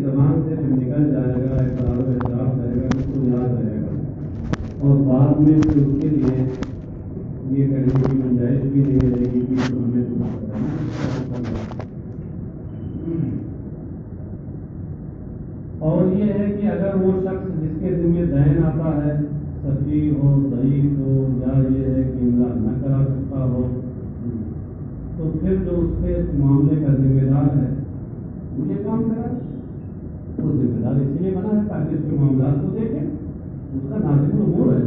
زبان سے پھر نکل جائے گا، اقرار و اعتراف رہے گا، اس کو یاد رہے گا، اور بعد میں پھر اس کے لیے یہ کرنے کی گنجائش بھی نہیں رہے گی کہ ہمیں اور یہ ہے کہ اگر وہ شخص جس کے ذمہ دین آتا ہے سفیر ہو، ضعیف ہو، یا یہ ہے کہ املا نہ کرا سکتا ہو، تو پھر جو اس کے معاملے کا ذمہ دار ہے وہ یہ کام کرا، وہ ذمہ دار اس لیے بنا ہے تاکہ اس کے معاملات کو دیکھے، اس کا ناظم الامور ہے،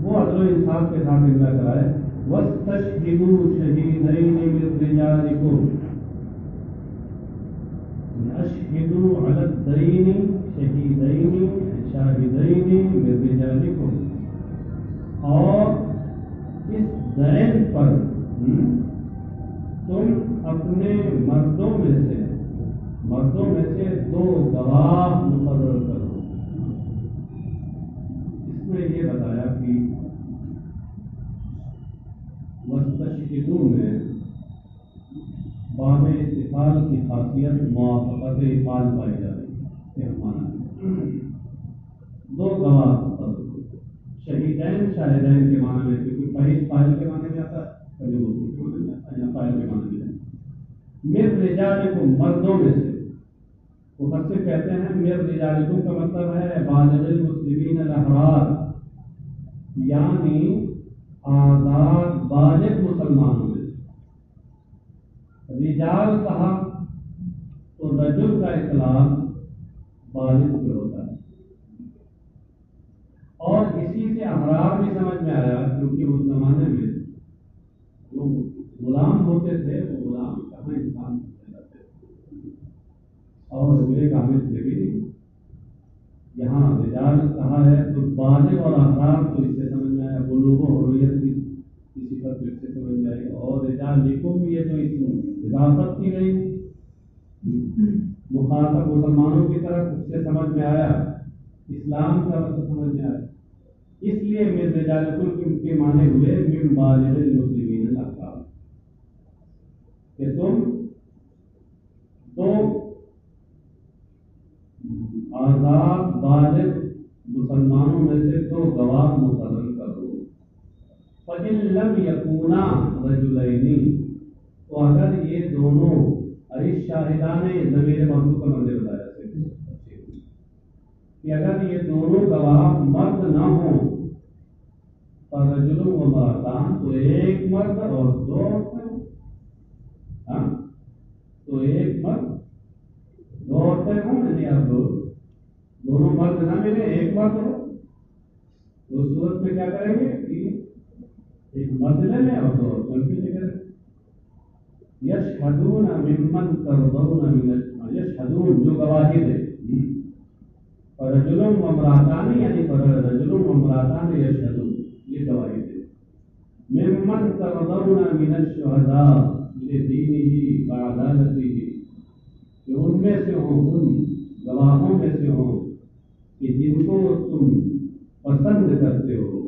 وہ عدل و انصاف کے ساتھ املا کرائے۔ وَاسْتَشْهِدُوا شَهِيدَيْنِ مِن رِّجَالِكُمْ، اشهدوا على الدين شهيدين شاهدين من رجالكم، اور اس دین پر تم اپنے مردوں میں سے دو گواہ مقرر کرو۔ اس میں یہ بتایا کہ وَاسْتَشْهِدُوا میں باب استفعال کی خاصیت موافقت افعال پائی جا رہی ہے، دو گواہ شہیدین شاہدین کے معنی میں، کیونکہ شہید فاعل کے معنی میں آتا ہے، کبھی مفعول کے معنی میں آتا ہے، یا فاعل کے معنی میں۔ من رجالکم، مردوں میں سے، مفسر کہتے ہیں من رجالکم کا مطلب ہے بالغ المسلمین الاحرار، یعنی آزاد بالغ مسلمانوں میں۔ رجال کہا تو رجل کا اطلاق بالغ پہ ہوتا ہے، اور اسی سے احرار بھی سمجھ میں آیا، کیونکہ اس زمانے میں جو غلام ہوتے تھے وہ غلام کہاں انسان ہوتے جاتے تھے، اور رجل کامل تھے بھی نہیں۔ یہاں رجال کہا ہے تو بالغ اور احرار تو اس سے سمجھ میں آیا، بلوغ و حریت کی صفت اس سے سمجھ میں آئی، اور رجال لکھوں بھی ہے تو اس میں اضافت کی گئی، مخاطب مسلمانوں کی طرف، اس سے سمجھ میں آیا، اسلام کا مطلب سمجھ میں آیا، اس لیے من رجالکم کے معنی ہوئے من بالغ المسلمین الاحرار، کہ تم دو آزاد بالغ مسلمانوں میں سے دو گواہ مقرر کرو۔ فَإِن لَّمْ يَكُونَا رَجُلَيْنِ، تو اگر یہ دونوں شاہدان ضمیر محذوف کا معنی بتایا کہ اگر یہ دونوں گواہ مرد نہ ہوں، فرجل و امرأتان، تو ایک مرد اور دو عورتیں، تو ایک مرد دو عورتیں ہوں، یعنی اب دونوں مرد نہ ملے، ایک مرد ہو، تو اس صورت میں کیا کریں گے کہ ایک مرد لے لیں اور دو عورتیں کی جگہ۔ یشہدون ممن ترضون من، یشہدون جو گواہی دے، فرجل و امرأتان، یعنی رجل و امرأتان یشہدون، یہ گواہی دے، ممن ترضون من الشہداء لدینہ وعدالتہ، کہ ان میں سے ہوں، ان گواہوں میں سے ہوں کہ جن کو تم پسند کرتے ہو،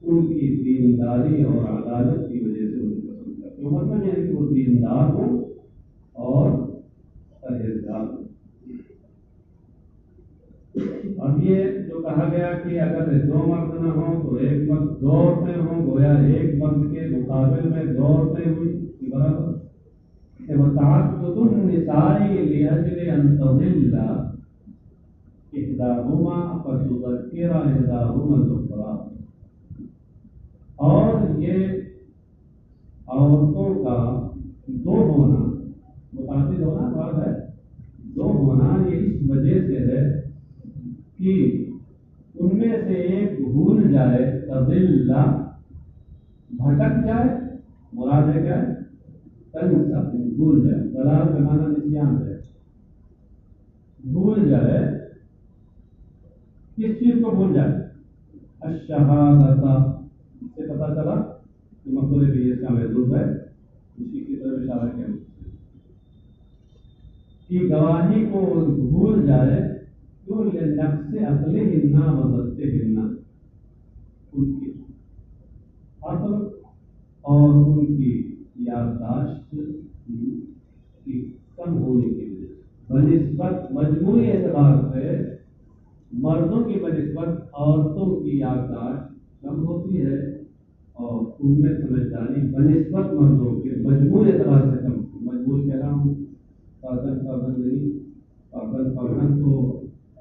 ان کی دینداری اور عدالت کی وجہ سے انہیں پسند کرتے ہو، مطلب یہ ہے کہ وہ دیندار ہوں اور پرہیزگار ہوں۔ اب یہ جو کہا گیا کہ اگر دو مرد نہ ہوں تو ایک مرد، دو عورتیں ہوں، گویا ایک مرد کے مقابل میں دو عورتیں ہوئی برابر۔ وتعدد النساء لأجل أن تضل إحداهما فتذكر إحداهما الأخرى، اور یہ عورتوں کا دو ہونا، متعدد ہونا بات ہے، دو ہونا یہ اس وجہ سے ہے کہ ان میں سے ایک بھول جائے، تضل بھٹک جائے، مراد ہے کیا ہے، تنسا بھول جائے، ضلال کا معنی نسیان ہے، بھول جائے، کس چیز کو بھول جائے، الشہادۃ، اس سے پتہ چلا کہ مقصود بھی اس کا محدود ہے، اسی کی طرف اشارہ کیا کہ گواہی کو بھول جائے، کیوں لنفس عقلہن وضبطہن، ان کی عقل اور ان کی یادداشت کی کم ہونے کی وجہ سے، بنسبت مجموعی اعتبار سے مردوں کی بنسبت عورتوں کی یادداشت کم ہوتی ہے اور ان میں سمجھداری بنسبت مردوں کے مجموعی اعتبار سے کم ہوتی ہے. مجموعی کہہ رہا ہوں فردن نہیں، فردن تو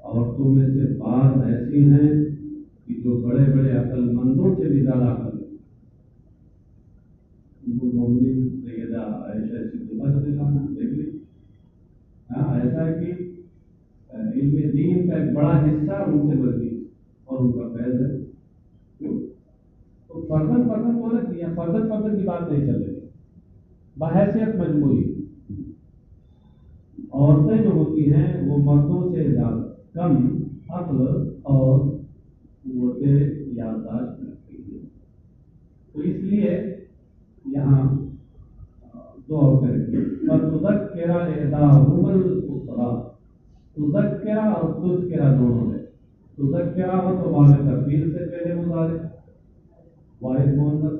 عورتوں میں سے بعض ایسی ہیں کہ جو بڑے بڑے عقل مندوں سے بھی زیادہ عقل مومنین سیدہ عائشہ صدیقہ رضی اللہ عنہا دیکھ لی. ہاں ایسا ہے کہ علم دین کا ایک بڑا حصہ ان سے بڑھ گئی اور ان کا فیض ہے. کیوں؟ تو فردن بولے کہ فردن کی بات نہیں چل رہی، بحیثیت مجموعی عورتیں جو ہوتی ہیں وہ مردوں سے زیادہ کم عقل اور قوت یادداشت رکھتی ہیں. تو اس لیے یہاں دو اور تذکرہ احداہما الاخری، تذکرہ اور تذکرہ دونوں ہے. تذکرہ ہو تو باب تفضیل سے پہلے مضارع واحد مؤنث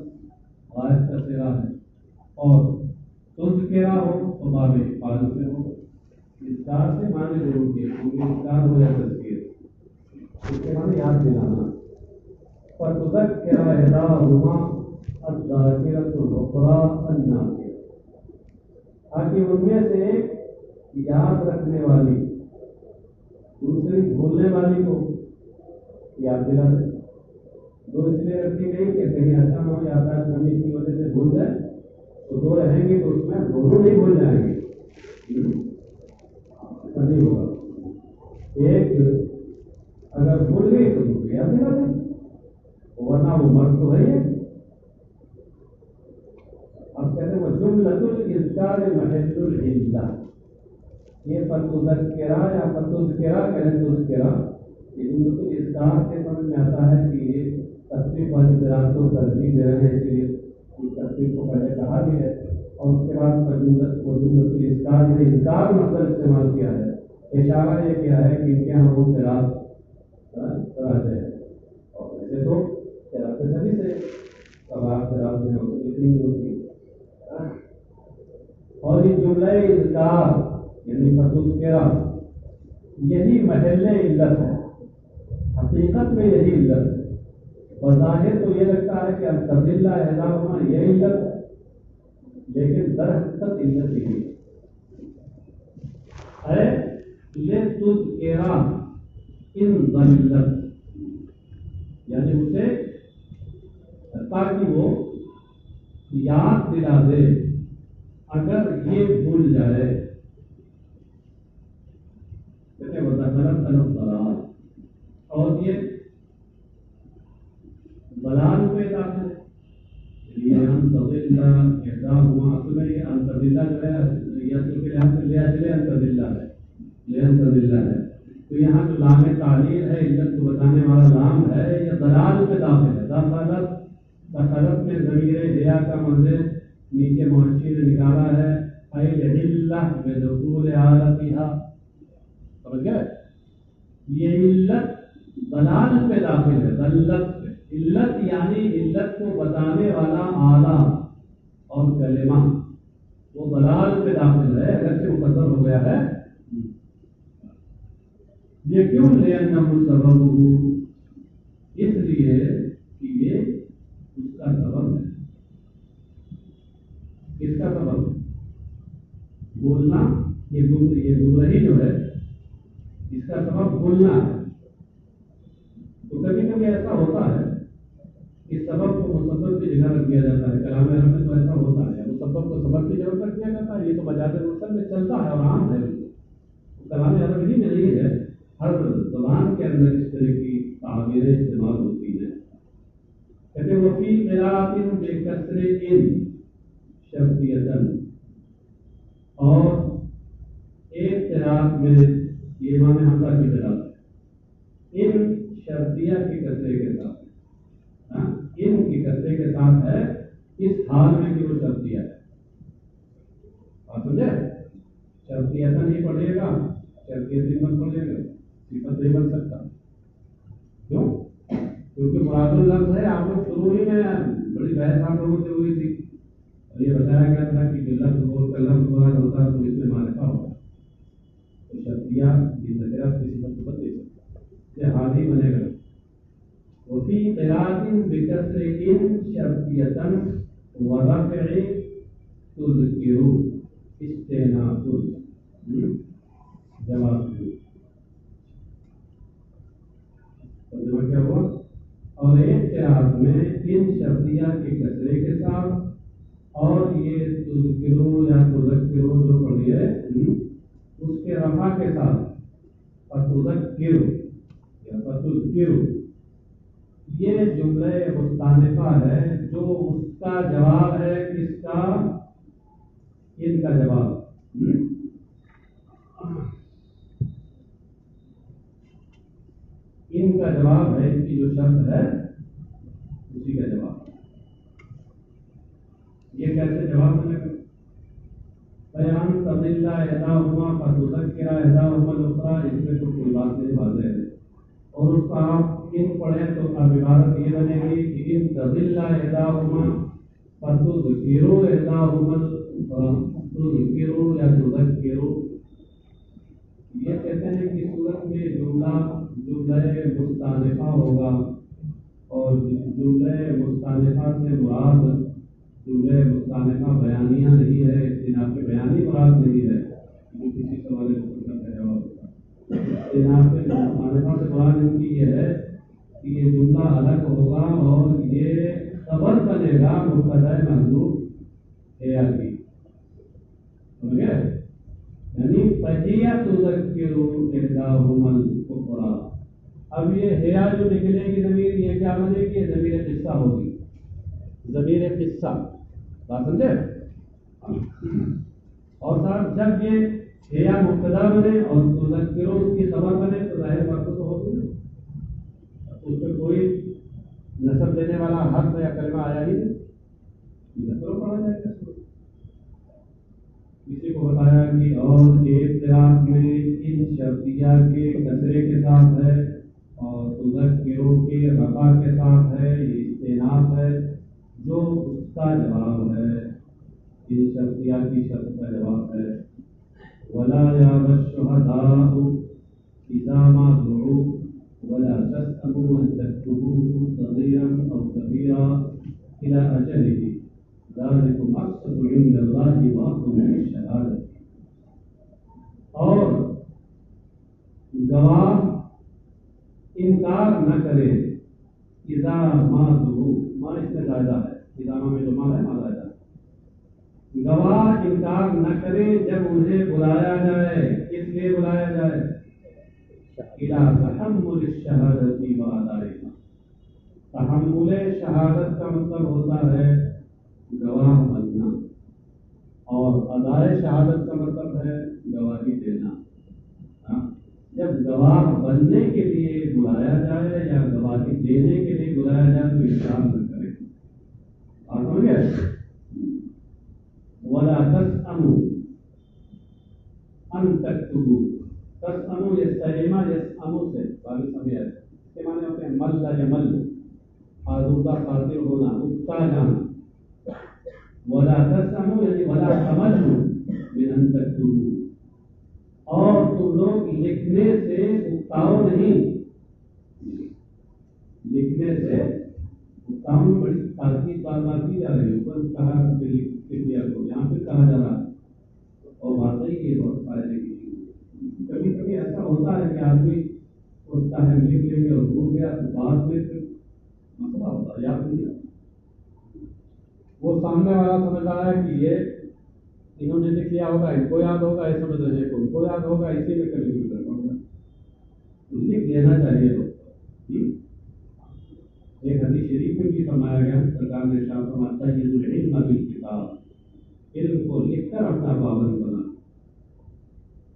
غائب کا صیغہ ہے، اور تذکرہ ہو تو باب افعال سے ہو. اذکار سے معنی ضرور کے اذکار ہو یا تذکیر، اس کے معنی یاد دلانا. فتذکرہ احداہما الذاکرۃ الاخری الناصیہ، تاکہ ان میں سے ایک یاد رکھنے والی دوسری بھولنے والی کو یاد دلا دے. دو اس لیے رکھی گئی کہ کہیں ایسا نہ ہو یادداشت نمی کی وجہ سے بھول جائے، تو دو رہیں گے تو اس میں دونوں نہیں بھول جائیں گے، ایسا نہیں ہوگا. ایک اگر بھول گئی تو دوسری یاد دلا دیں، ورنہ وہ مرد تو ہے. اب کہتے ہیں وہ جملۃ الاذکار محل العلہ، یہ فتذکرہ یا فتذکرہ کہیں تذکرہ، یہ جملۃ الاذکار سے سمجھ میں آتا ہے کہ یہ تصریف والی قراءت کو ترجیح دے رہے ہیں، اس لیے تصریف کو پہلے کہا بھی ہے. اور اس کے بعد جملۃ الاذکار میں اذکار مطلب استعمال کیا ہے. اشارہ یہ کیا ہے کہ ان کے یہاں وہ قراءت ہے، اور ویسے تو قراءت سبھی سے قراءت میں اتنی ہوتی ہے. اور یہ جملہ اذکار یعنی فتذکرہ یہی محل علت ہے، حقیقت میں یہی علت ہے. بظاہر تو یہ لگتا ہے کہ اب تبدیل احداہما یہ علت ہے، لیکن در حقیقت علت یہی ہے. لتذکرہ ان ضلت، یعنی اسے تاکہ وہ یاد دلا دے اگر یہ بھول جائے. اور یہ ضلال پہ داخل ہے. یہ انتظلہ احداہما اصل میں یہ انتظلہ جو ہے یہ اصل کے لحاظ سے لے انتظلہ ہے. تو یہاں جو لام تعلیل ہے علت کو بتانے والا لام ہے، یہ ضلال پہ داخل ہے. دخلت میں ضمیر حیا کا منزل نیچے معاشی نے نکالا ہے، العلہ بدخول آلتہا. سمجھ گئے؟ یہ علت ضلال پہ داخل ہے. ضلت علت یعنی علت کو بتانے والا آلہ اور کلمہ وہ ضلال پہ داخل ہے، اگرچہ مقدر ہو گیا ہے. یہ کیوں؟ لأنہ سببہ، اس لیے کہ یہ اس کا سبب ہے. اس کا سبب بولنا، یہ گمراہی جو ہے اس کا سبب بولنا ہے. تو کبھی کبھی ایسا ہوتا ہے کہ سبب کو مسبب کی جگہ رکھ دیا جاتا ہے. کلام عرب میں تو ایسا ہوتا ہے، مسبب کو سبب کی جگہ رکھ دیا جاتا ہے. یہ تو مجاز مرسل میں چلتا ہے اور عام ہے. کلام عرب ہی میں نہیں ہے، ہر زبان کے اندر اس طرح کی تعبیریں استعمال ہوتی ہیں. کہتے ہیں وفی قراءۃ بکسر ان شرطیۃ، اور ایک قراءت میں یہ امام حمزہ کی قراءت ہے، ان شرطیہ کے کسرے کے ساتھ، ان کی کسرے کے ساتھ ہے اس حال میں کہ وہ شرطیہ ہے. آپ سمجھے؟ شرطیہ نہیں پڑھیے گا، شرطیہ مت پڑھیے گا، صفت نہیں بن سکتا. کیوں؟ کیونکہ مراد اللفظ ہے. آپ لوگ شروع ہی میں بڑی بحث آپ لوگوں سے ہوئی تھی اور یہ بتایا گیا تھا کہ جو لفظ بول کر لفظ مراد ہوتا ہے تو اس میں معرفہ ہوتا ہے. تو شرطیہ کی ذکر کی صفت کو بدل سکتا ہے، حاضی بنے گا. وفي قراءة بكسر إن شرطية ورفع تذكر استئناف جواب. ترجمہ کیا ہوا؟ اور ایک قراءت میں ان شرطیہ کے کسرے کے ساتھ اور یہ تذکرو یا تذکرو جو پڑھی ہے اس کے رفع کے ساتھ فتذکرو یا فتذکرو، یہ جملہ مستانفہ ہے جو اس کا جواب ہے. کس کا؟ ان کا جواب. ان کا جواب ہے، ان کی جو شرط ہے اسی کا جواب. یہ کیسے جواب ملے گا؟ بیان تضل احداہما فتذکر احداہما الاخری، اس میں تو کوئی بات نہیں، واضح ہے. اور اس کا آپ ان پڑھیں تو اب عبارت یہ بنے گی کہ ان تضل احداہما فتذکر احداہما تذکر یا تذکر. یہ کہتے ہیں کہ صورت میں جملہ مستانفہ ہوگا، اور جملہ مستانفہ سے مراد جملہ مستانفہ بیانیہ نہیں ہے، استئناف بیانی مراد نہیں ہے جو کسی سوال کا جواب ہوگا. استئناف مستانفہ سے مراد ان کی یہ ہے کہ یہ جملہ الگ ہوگا اور یہ خبر بنے گا مبتدا محذوف ہے کی. سمجھ گئے؟ یعنی فہیہ تذکر احداہما الاخری. اب یہ حیا جو نکلے گی ضمیر، یہ کیا بنے گی؟ ضمیر قصہ ہوگی، ضمیر قصہ. بات سمجھے؟ اور صاحب جب یہ حیا مبتدا بنے اور تذکر اس کی خبر بنے تو ظاہر بات تو ہوگی نا، اس پہ کوئی نسب دینے والا حرف یا کلمہ آیا ہی نہیں، پڑھا جائے گا. کسی کو بتایا کہ اور ایک قراءت میں ان شرطیہ کے کسرے کے ساتھ ہے اور تذکروں کے رفع کے ساتھ ہے، یہ استئناف ہے جو اس کا جواب ہے، ان شرطیہ کی شرط کا جواب ہے. ولا یاب الشہداء اذا ما دعوا ولا تسأموا ان تكتبوه صغيرا او كبيرا الى اجله ذلكم اقسط عند الله واقوم بالشهادة. اور گواہ انکار نہ کرے اذا ما دعوا، ما اس میں زائدہ ہے، اذا میں جو ما ہے ما زائدہ ہے. گواہ انکار نہ کرے جب انہیں بلایا جائے. کس لیے بلایا جائے؟ الى تحمل الشهادة وادائها. تحمل شہادت کا مطلب ہوتا ہے گواہ بننا، اور ادائے شہادت کا مطلب ہے گواہی دینا. جب گواہ بننے کے لیے بلایا جائے یا گواہی دینے کے لیے بلایا جائے تو انکار نہ کرے. آپ سمجھ گئے؟ ولا تسأموا ان تكتبوا. تسأموا یستعم یسأم سے باقی سمجھ آئے، اس کے معنی ہوتے ہیں مل یمل، آزودہ خاطر ہونا، اکتا جانا. ولا تسأموا یعنی ولا تملوا من ان تكتبوا، اور تم لوگ لکھنے سے اکتاؤ نہیں. لکھنے سے اکتاؤ میں بڑی تاکید بات کی جا رہی ہے. اوپر کہا لکھ لیا کو، یہاں پہ کہا جا رہا ہے، اور واقعی یہ بہت فائدے کی چیز ہے. کبھی کبھی ایسا ہوتا ہے کہ آدمی سوچتا ہے لکھ لیں گے اور بھول گیا، تو بعد میں پھر مسئلہ ہوتا ہے، یاد نہیں آتا. وہ سامنے والا سمجھ رہا ہے کہ یہ انہوں نے لکھ لیا ہوگا، ان کو یاد ہوگا، یہ سمجھ رہے ہیں ان کو یاد ہوگا، اسی میں کبھی کر پاؤں گا. لکھ لینا چاہیے. ایک حدیث شریف میں بھی فرمایا گیا، سرکار نے ارشاد فرمایا ہے یہ العلم بالکتاب، علم کو لکھ کر اپنا پابند بنا.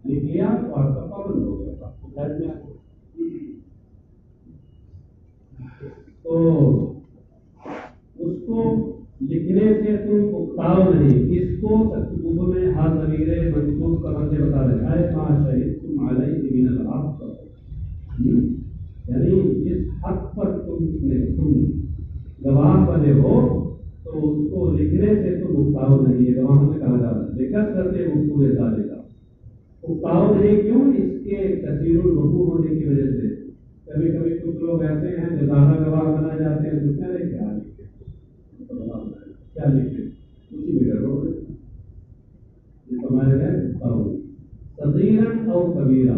لکھ لیا تو آپ کا پابند ہو گیا. تو اس کو لکھنے سے تم اکتاؤ نہیں. اس کو تکتبوا میں ہاتھ ضمیر منصوب کر کے بتا رہے ہیں ما شہدتم علیہ من الحق، یعنی جس حق پر تم گواہ بنے ہو تو اس کو لکھنے سے تم اکتاؤ نہیں ہے. گواہ سے کہا جا رہا ہے لکھت کرتے حقوق ڈالے گا، اکتاؤ نہیں یہ کیوں؟ اس کے کثیر الوقوع ہونے کی وجہ سے کبھی کبھی کچھ لوگ ایسے ہیں جو زیادہ گواہ بنائے جاتے ہیں، سوچتے ہیں کیا لکھے کیا لکھے، اسی میں گڑبڑ ہے۔ صغیرن او کبیرہ،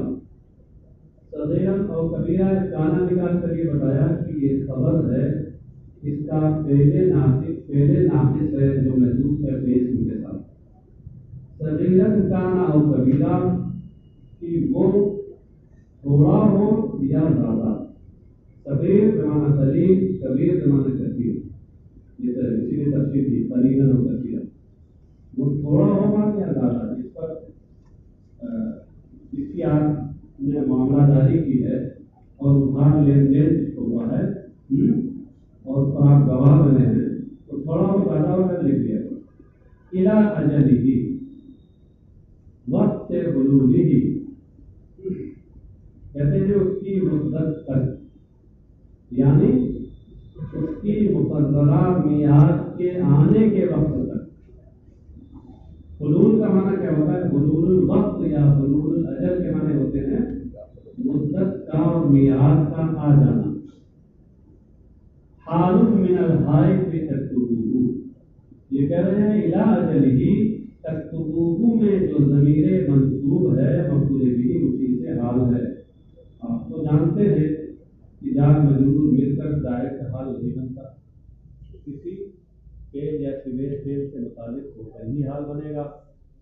صغیرن او کبیرہ کانا نکال کر یہ بتایا کہ یہ خبر ہے، اس کا پہلے ناقص ہے جو محدود ہے پیش کے ساتھ۔ صغیرن کانا او کبیرہ کہ وہ تھوڑا ہو یا زیادہ، صغیر بمعنی قلیل، کبیر بمعنی کثیر، یہ اسی لیے تفسیر تھی قلیلاً و کثیرا، وہ تھوڑا ہوگا یا زیادہ، جس پر جس کی آپ نے معاملہ داری کی ہے اور ادھار لین دین ہوا ہے اور اس پر آپ گواہ بنے ہیں، تو تھوڑا ہو زیادہ ہو کر لکھ دیا الی اجلہ، وقت بلوغہ، کہتے ہیں اس کی مدت تک، یعنی اس کی مقررہ میعاد کے آنے کے وقت تک۔ حلول کا معنی کیا ہوتا ہے؟ حلول الوقت یا حلول الاجل کے معنی ہوتے ہیں مدت کا اور میعاد کا آ جانا۔ حال من الحائض تکتبوہ، یہ کہہ رہے ہیں الی اجلہ، تکتبوہ میں جو ضمیر منصوب ہے مفعول بھی اسی سے حال ہے۔ آپ تو جانتے ہیں کہ جار مجرور مل کر ڈائریکٹ حال نہیں بنتا، کسی فعل یا شبہ فعل سے متعلق ہو کر ہی حال بنے گا،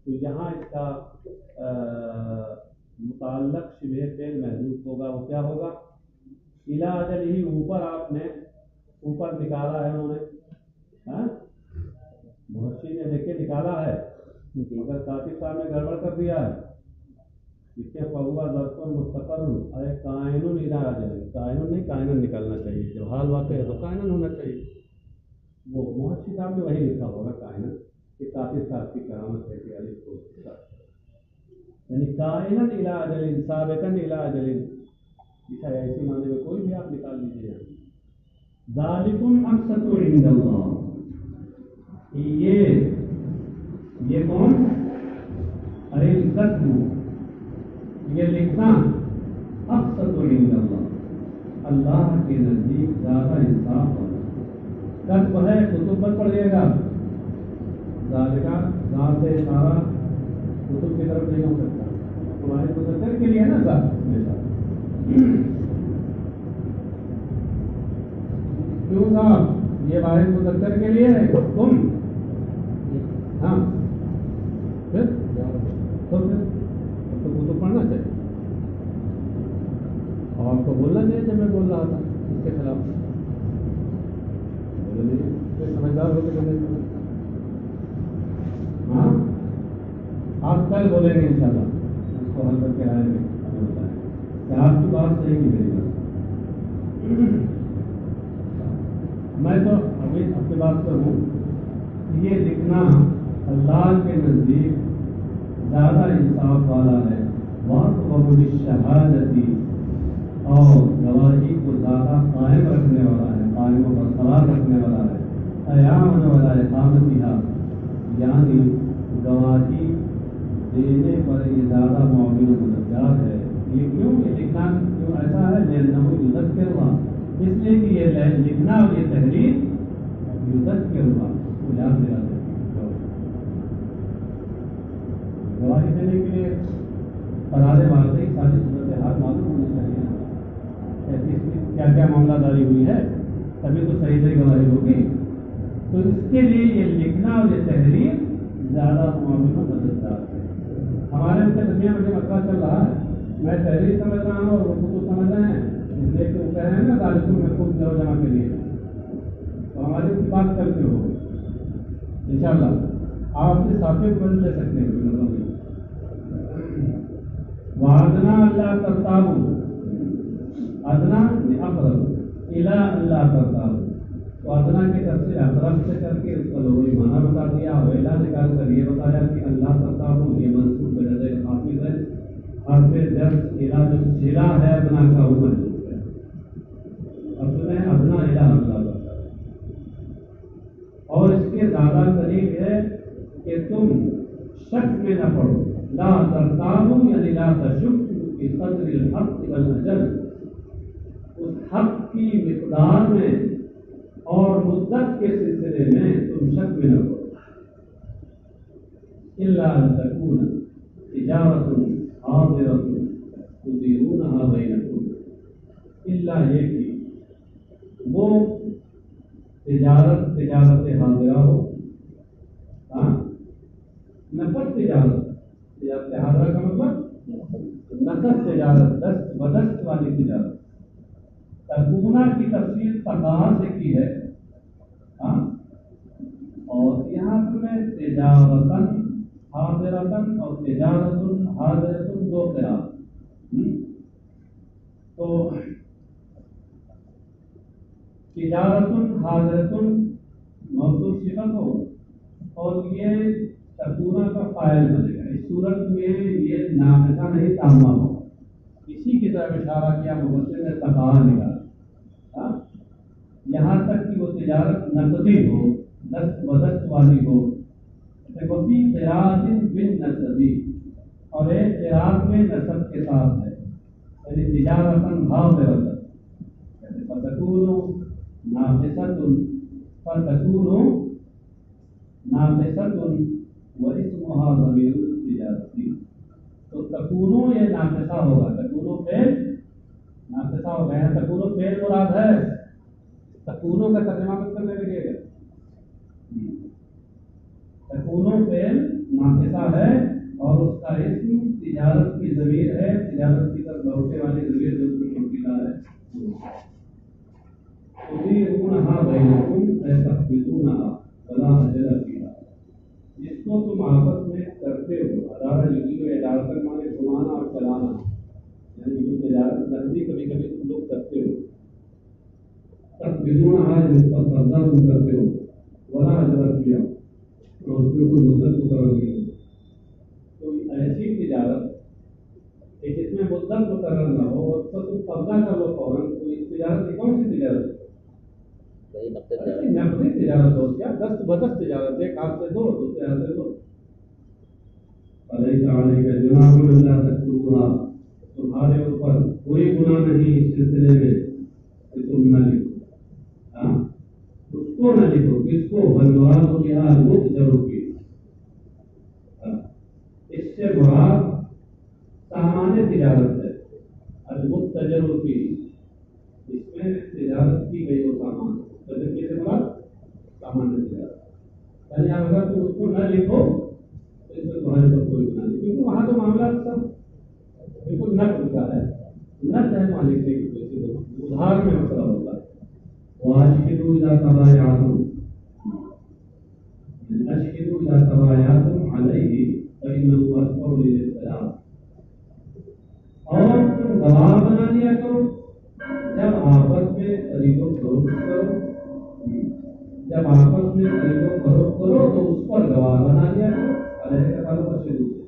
تو یہاں اس کا متعلق شبہ فعل محذوف ہوگا، وہ کیا ہوگا؟ الی اجلہ، اوپر آپ نے اوپر نکالا ہے انہوں نے، محشی نے دیکھے نکالا ہے، مگر کاتب صاحب نے گڑبڑ کر دیا ہے، اس کے فہوا ظرف مستقر اے کائن الی اجل، کائن نہیں کائنن نکالنا چاہیے، جو حال واقع ہے تو کائنن ہونا چاہیے، وہ محشی صاحب نے وہی لکھا ہوگا کائنن، کہ کاتب صاحب کی کرامت ہے کہ الف کو یعنی کائنن الی اجل ثابتن الی اجل، لکھا ہے اسی معنی میں کوئی بھی آپ نکال لیجیے۔ ذالکم اقسط عند اللہ، یہ کون؟ ارے عزت ہوں، یہ لکھنا اقسط عند اللہ، اللہ کے نزدیک زیادہ انصاف ہونا۔ کب ہے؟ کتب پر پڑھیے گا، ذالکہ ذات سے اشارہ کتب کی طرف نہیں ہو سکتا، تمہارے مذکر کے لیے ہے نا ذات ہمیشہ۔ کیوں صاحب؟ یہ واحد مذکر کے لیے ہے، تم، ہاں پھر تو کتب پڑھنا چاہیے، اور آپ کو بولنا چاہیے جب میں بول رہا تھا اس کے خلاف، سمجھدار ہو کے ہاں آپ کل بولیں گے انشاءاللہ، اس کو حل کر کے آئیں گے، ہمیں بتائیں کہ آپ کی بات صحیح کی میری بات۔ میں تو ابھی اپنی بات پر ہوں، یہ لکھنا اللہ کے نزدیک زیادہ انصاف والا ہے، وَأَقْرَبُ لِلشَّهَادَةِ، اور گواہی کو زیادہ قائم رکھنے والا ہے، قائم و برقرار رکھنے والا ہے، قیامًا وَلَا إِقَامَتِهَا، یعنی گواہی دینے پر یہ زیادہ معاون و مددگار ہے۔ یہ کیوں؟ یہ لکھنا کیوں ایسا ہے؟ لأنه يذكر، اس لیے کہ یہ لکھنا اور یہ تحریر يذكر کو یاد دلاتے ہیں، گواہی دینے کے لیے قرار واقعی ساری صورتحال معلوم ہونی چاہیے، کیا کیا معاملہ داری ہوئی ہے، تبھی تو صحیح صحیح گواہی ہوگی۔ تو اس کے لیے یہ لکھنا اور یہ تحریر زیادہ معاون و مددگار ہے۔ ہمارے ان کے درمیان میں مسئلہ چل رہا ہے، میں تحریر سمجھ رہا ہوں اور وہ خود سمجھ رہے ہیں، اس لیے کہ وہ کہہ رہے ہیں نا ذالکم میں خود جمع جمع کے لیے، تو ہماری اس کی بات کر کے ہوگی انشاءاللہ۔ آپ اپنے ساتھیوں کو بدل لے سکتے ہیں، وعدنا اللہ ترتابو، ادنا اقرب الی اللہ ترتابو، تو ادنا کی طرف سے اقرب سے کر کے اس کا لغوی معنی بتا دیا، اور الی نکال کر یہ بتایا کہ اللہ ترتابو یہ منصوب بجزۂ حافظ ہے، حرف جر الی جو صلہ ہے ادنا کا وہ منصوب ہے، اصل میں ادنا الی اللہ ترتابو، اور اس کے زیادہ قریب ہے کہ تم شک میں نہ پڑو، لا ترتابو یعنی لا تشک بقدر الحق والاجل، اس حق کی مقدار میں اور مدت کے سلسلے میں تم شک میں نہ ہو، الا ان تکون تجارت حاضرۃ تدیرونها بینکم، الا یہ کہ وہ تجارت حاضرہ ہو، نقد تجارت حاضرہ کا مطلب نقد تجارت، دست بدست والی تجارت۔ تکونا کی تفسیر تقاہا سے کی ہے، اور یہاں میں تجارتن حاضرتن اور تجارتن حاضرتن دو قراءات، تو تجارتن حاضرتن موصوف صفت ہو اور یہ تکونا کا فاعل بنے گا، اس صورت میں یہ ناقصہ نہیں تامہ ہو، اسی کی طرف اشارہ کیا مفسر نے تقاہا نکالا، یہاں تک کہ وہ تجارت نقدی ہو، دست بدست والی ہو، وفی قراءۃ بالنسبی، اور ایک قراءت میں نسب کے ساتھ ہے، یعنی تجارتن حاضرتن، فتکون ناقصۃ واسمها ضمیر التجارتی، تو تکونو یہ ناقصہ ہوگا، تکونو فعل ناقصہ ہوگا، یہاں تکونو فعل مراد ہے، تکونو کا ترجمہ کس کرنے لگے گا، تکونو فعل ناقصہ ہے اور اس کا اسم تجارت کی ضمیر ہے، تجارت کی طرف لوٹنے والی ضمیر جو اس میں منقطع ہے، تدیرونها بینکم فتخبطونها فلا اجل فیہا، جس کو تم آپس میں کرتے ہو، ادارہ یقین و ادارت مانے گھمانا اور چلانا، یعنی جو تجارت نقدی کبھی کبھی تم لوگ کرتے ہو، تخبطونها جس کا سبزہ تم کرتے ہو، ولا اجل فیہا، اور اس میں کوئی مدت مقرر نہیں ہو، کوئی ایسی تجارت کہ جس میں مدت مقرر نہ ہو اور تم قبضہ کر لو فوراً، تو اس تجارت کی کون سی تجارت ہے؟ نقدی تجارت ہو یا دست بدست تجارت، ایک ہاتھ سے دو دوسرے ہاتھ سے دو، علیہ علیہ جناب اللہ تکتبوہا، تمہارے اوپر کوئی گناہ نہیں اس سلسلے میں کہ تم نہ لکھو، اس کو نہ لکھو، کس کو؟ والمراد بہا المتجر کی، اس سے مراد سامان تجارت ہے، المتجر کی، اس میں تجارت کی گئی وہ سامان، سے مراد سامان تجارت، یعنی اگر تم اس کو نہ لکھو تو اس میں تمہارے پر کوئی گناہ نہیں، کیونکہ وہاں تو معاملہ سب بالکل نقد کا ہے، نقد ہے وہاں لکھنے کی کوئی چیز، ادھار میں مسئلہ ہوتا ہے، واشهدوا اذا تبايعتم، اشهدوا اذا تبايعتم عليه فانه اكبر للاختلاف، اور تم گواہ بنا لیا کرو جب آپس میں خرید و فروخت کرو، جب آپس میں خرید و فروخت کرو تو اس پر گواہ بنا لیا کرو، علیہ تعلق شروع سے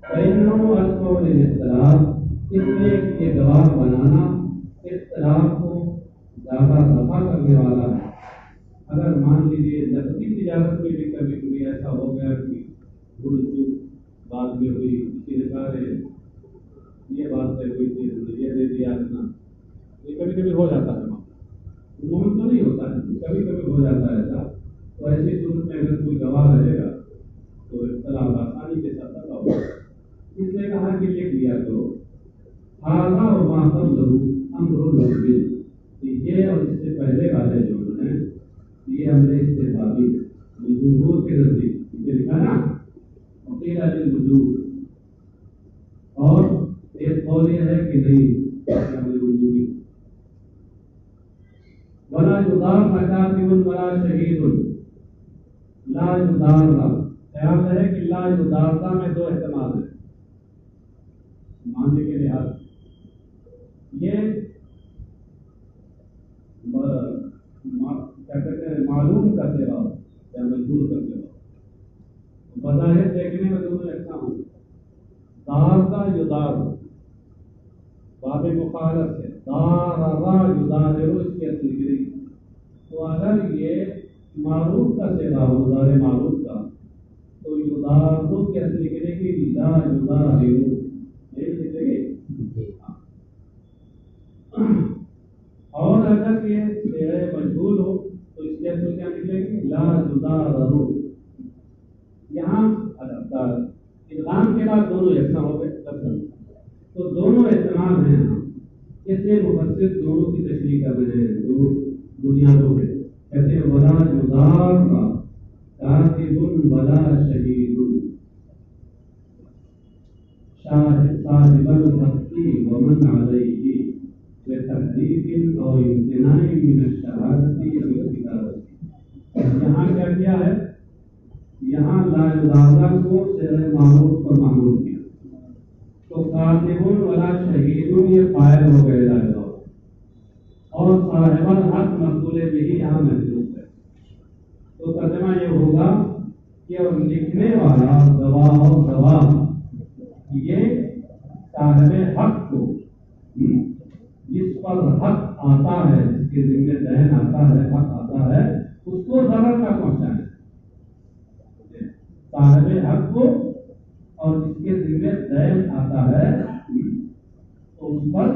فإنه أكبر للاختلاف، اس لیے کہ یہ گواہ بنانا اختلاف کو زیادہ دفع کرنے والا ہے۔ اگر مان لیجیے نقدی تجارت میں بھی کبھی کبھی ایسا ہو گیا کہ بھول چوک بعد میں ہوئی، کسی نے کہا یہ بات طے ہوئی تھی، یہ دے دیا اتنا، یہ کبھی کبھی ہو جاتا ہے، عموماً تو نہیں ہوتا ہے، کبھی کبھی ہو جاتا ہے ایسا، تو ایسی صورت میں اگر کوئی گواہ رہے گا تو اختلاف آسانی کے ساتھ پیدا ہوگا، اس نے کہا کہ لکھ لیا کرو، ہاضا و ما قبلہ امر المقبل، یہ اور اس سے پہلے والے جو ہیں یہ امر استحبابی ہے، جمہور کے نزدیک یہ لکھا نا وقیل للوجوب، اور ایک قول یہ ہے کہ نہیں امر وجوبی، ولا یضار کاتب ولا شہید، لا یضار، خیال ہے کہ لا یضار میں دو احتمال ہیں معنی کے لحاظ، یہ کیا کہتے ہیں معلوم کا سیوا یا مجبور کا سیوا، بظاہر دیکھنے میں دونوں ایسا ہوں، دار کا یدار باب مخالف ہے، دار یدار اس کی اصل گری، تو اگر یہ معروف کا سیوا ہو، دار معروف کا، تو یدار کی اصل گری کی لا یدار، اور اگر یہ صیغہ مجہول ہو تو اس کے اصل کیا نکلے گی؟ لا یضارر. یہاں ادغام کے بعد دونوں یکساں ہو گئے لفظ، تو دونوں احتمال ہیں. اس لیے مفسر دونوں کی تشریح کر رہے ہیں، دونوں بنیادوں پہ کہتے ہیں ولا یضار کاتب ولا شہید صاحب الحق ومن علیہ بتحریف اور امتناع من الشہادت والکتابت. یہاں کیا کیا ہے؟ یہاں لا یضار کو صیغہ معروف پر معمول کیا، تو کاتب ولا شہید یہ فاعل ہو گئے لا یضار، اور صاحب الحق مفعول بہ یہاں محذوف ہے. تو ترجمہ یہ ہوگا کہ اور لکھنے والا گواہ اور گواہ یہ صاحب حق کو، جس پر حق آتا ہے، جس کے ذمہ دین آتا ہے، حق آتا ہے، اس کو ضرر نہ پہنچائیں. صاحب حق کو اور جس کے ذمہ دین آتا ہے تو اس پر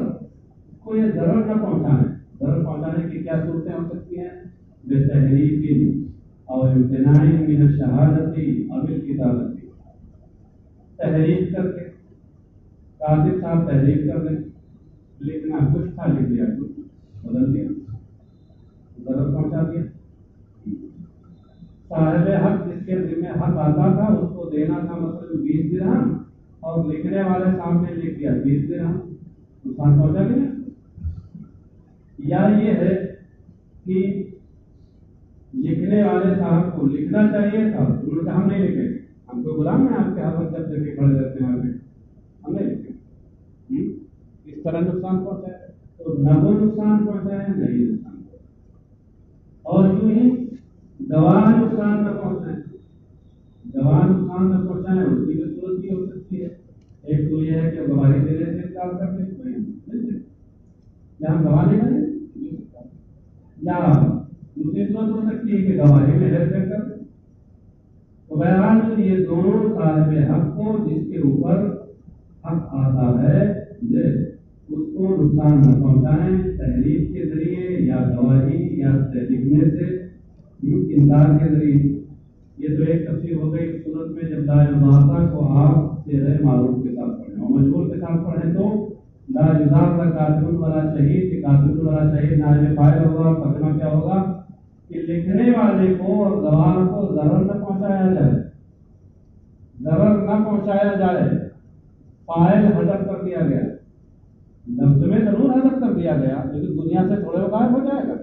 کو یہ ضرر نہ پہنچائیں. ضرر پہنچانے کی کیا صورتیں ہو سکتی ہیں؟ بتحریف اور امتناع من الشہادت او الکتابت. تحریف کر کے کاتب صاحب تحریف کر دیں، لکھنا کچھ تھا لکھ دیا کچھ بدل دیا، ضرر پہنچا دیا. صاحب حق جس کے ذمہ حق آتا تھا اس کو دینا تھا مثلا 20 درہم، اور لکھنے والے سامنے لکھ دیا 20 درہم، نقصان پہنچا گیا. یا یہ ہے کہ لکھنے والے صاحب کو لکھنا چاہیے تھا، انہوں نے کہا ہم نہیں لکھیں گے، ہم کو غلام ہیں آپ کے ہاتھ جب سے کھڑے رہتے ہیں ہم نہیں لکھیں گے. اس طرح نقصان پہنچا ہے تو نہ وہ نقصان پہنچا ہے نہیں نقصان پہنچا. اور یوں ہی گواہ نقصان نہ پہنچائیں، گواہ نقصان نہ پہنچائیں اس کی بھی صورت بھی ہو سکتی ہے. ایک تو یہ ہے کہ گواہی دینے سے انکار کر دیں، یا ہم گواہ نہیں کریں، یا دوسری صورت ہو سکتی ہے کہ گواہی میں ہیر پھیر کر دیں. تو بہرحال یہ دونوں صاحب حق کو جس کے اوپر حق آتا ہے اس کو نقصان نہ پہنچائیں تحریف کے ذریعے یا گواہی یا لکھنے سے انکار کے ذریعے. یہ تو ایک تفسیر ہو گئی صورت میں جب لا یضار کو آپ صیغہ معروف کے ساتھ پڑھیں اور مجبور کے ساتھ پڑھیں تو لا یضار کا کاتب والا شہید، کاتب والا شہید نائب فاعل ہوگا. ترجمہ کیا ہوگا کہ لکھنے والے کو اور گواہ کو ضرر نہ پہنچایا جائے، ضرر نہ پہنچایا جائے. فاعل حذف کر دیا گیا، لفظ میں ضرور حذف کر دیا گیا لیکن دنیا سے تھوڑے غائب ہو جائے گا.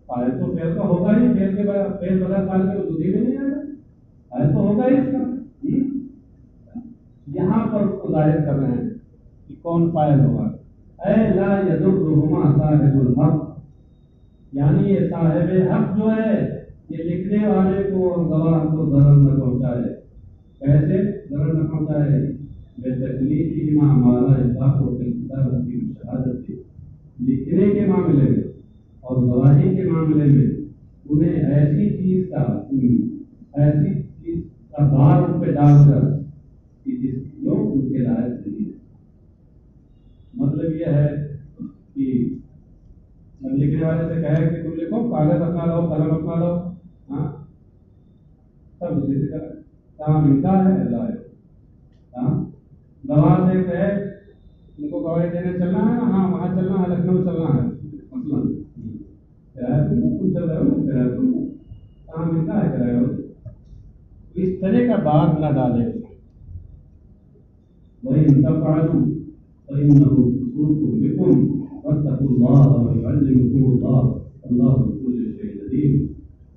فاعل تو فعل کا ہوگا ہی، فعل کے بعد فعل بغیر فاعل کے وجود ہی نہیں آئے گا، فاعل تو ہوگا ہی اس کا. یہاں پر اس کو ظاہر کر رہے ہیں کہ کون فاعل ہوگا. اے لا یضرهما صاحب الحق، یعنی یہ صاحب حق جو ہے یہ لکھنے والے کو اور گواہ کو ضرر نہ پہنچائے. کیسے ضرر نہ پہنچائے؟ بتکلیفہما ما لا یطاق فی الکتابۃ والشہادۃ. لکھنے کے معاملے میں اور گواہی کے معاملے میں انہیں ایسی چیز کا بار ان پہ ڈال کر کہ جس جو ان کے لائق نہیں ہے. مطلب یہ ہے کہ لکھنے والے سے کہے کہ تم لکھو، کاغذ اپنا لو، قلم اپنا لو، ہاں سب اسی سے کرے. کہاں ملتا ہے اللہ ہے. گواہ سے کہے ان کو گواہی دینے چلنا ہے نا، ہاں وہاں چلنا ہے، لکھنؤ چلنا ہے، مثلاً کرایہ تم چل رہے ہو نا، کرایہ تم کہاں ملتا ہے کرایہ. اس طرح کا بات نہ ڈالے. وَإِن تَفْعَلُوا فَإِنَّهُ فُسُوقٌ بِكُمْ وَاتَّقُوا اللَّهَ وَيُعَلِّمُكُمُ اللَّهُ وَاللَّهُ بِكُلِّ شَيْءٍ عَلِيمٌ.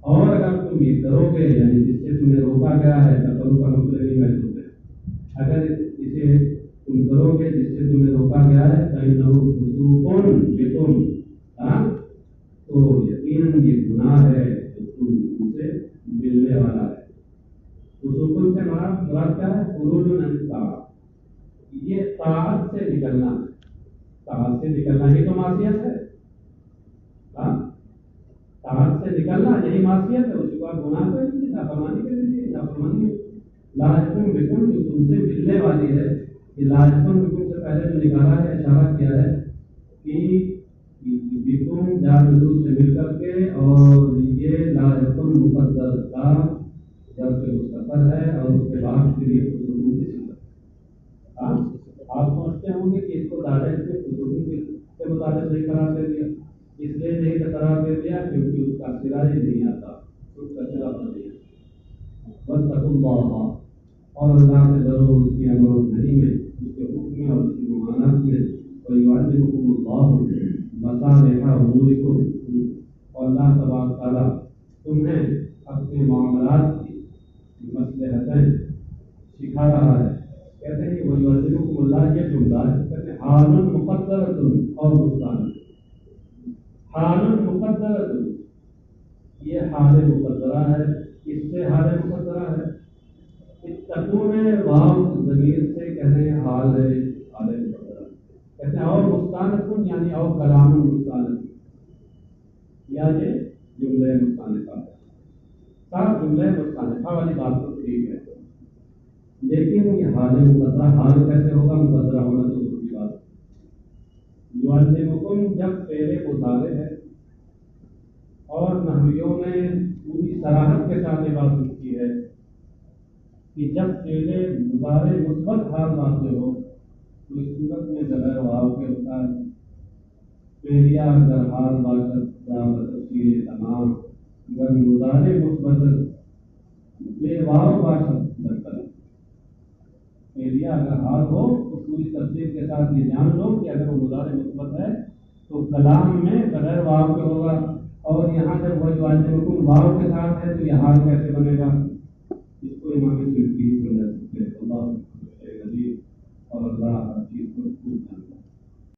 اور اگر تم یہ کرو گے، یعنی جس سے تمہیں روکا گیا ہے، تقرر کا مطلب ہی محسوس ہے، اگر اسے تم کرو گے جس سے تمہیں روکا گیا ہے فَإِنَّهُ فُسُوقٌ بِكُمْ، تو یقیناً یہ گناہ ہے جو تم سے ملنے والا ہے. فسوق سے مراد کیا ہے؟ خروج عن الطاعۃ. یہ طاعت سے نکلنا ہے، طاعت سے نکلنا ہی تو معصیت ہے. طاعت سے نکلنا یہی معصیت ہے. اس کے بعد گناہ کر دیجیے، نافرمانی کر دیجیے، نافرمانی لاجکم بکم جو تم سے ملنے والی ہے. یہ لاجکم بکم سے پہلے جو نکالا ہے، اشارہ کیا ہے کہ بکم جادو سے مل کر کے، اور یہ لاجکم مقدر کا جب سے مستقر ہے اور اس کے بعد پھر یہ خصوصی کی صفت۔ ہاں آپ سمجھتے ہوں گے کہ اس کو داخل سے خصوصی کے مطابق نہیں قرار دے دیا، اس لیے نہیں قرار دے دیا کیونکہ اس کا سرا ہی نہیں آتا، اس کا سرا پر نہیں آتا۔ واتقوا اللہ، اور اللہ سے ڈرو اس کے امر و نہی میں، اس کے حکم میں اور اس کی ممانعت میں، وَيُعَلِّمُكُمُ اللَّهُ مَصَالِحَ أُمُورِكُمْ، اور اللہ تبارک تعالیٰ تمہیں اپنے معاملات کی مصلحتیں سکھا رہا ہے۔ کہتے ہیں وَيُعَلِّمُكُمُ اللَّهُ، یہ جملہ ہے، کہتے ہیں حال مقدرۃ اور مستعان، حال مقدرۃ، یہ حال مقدرہ ہے، اس سے حال مقدرہ ہے، تکون واو ضمیر سے کہتے ہیں حال ہے، حال مقدرہ کہتے ہیں، اور مستانف یعنی اور کلام مستانف، یا یہ جملہ مستانفہ ہے، صاحب جملہ مستانفہ والی بات تو ٹھیک ہے، لیکن یہ حال مقدرہ حال کیسے ہوگا؟ مقدرہ ہونا تو دوسری بات ہے۔ یعلمکم جب پہلے مضارع ہے، اور نحویوں نے پوری صراحت کے ساتھ یہ بات لکھی ہے کہ جب پہلے مضارع مثبت حال واقع ہو تو اس صورت میں بغیر واو کے ہوتا ہے، پہلیا اگر حال واقع تفصیل تمام، اگر مضارع مثبت بے واو واقع بہتر، پہلیا اگر حال ہو تو پوری تفصیل کے ساتھ یہ جان لو کہ اگر وہ مضارع مثبت ہے تو کلام میں بغیر واو کے ہوگا، اور یہاں جب وہ واو کے ساتھ ہے تو یہ حال کیسے بنے گا؟ اس کو امام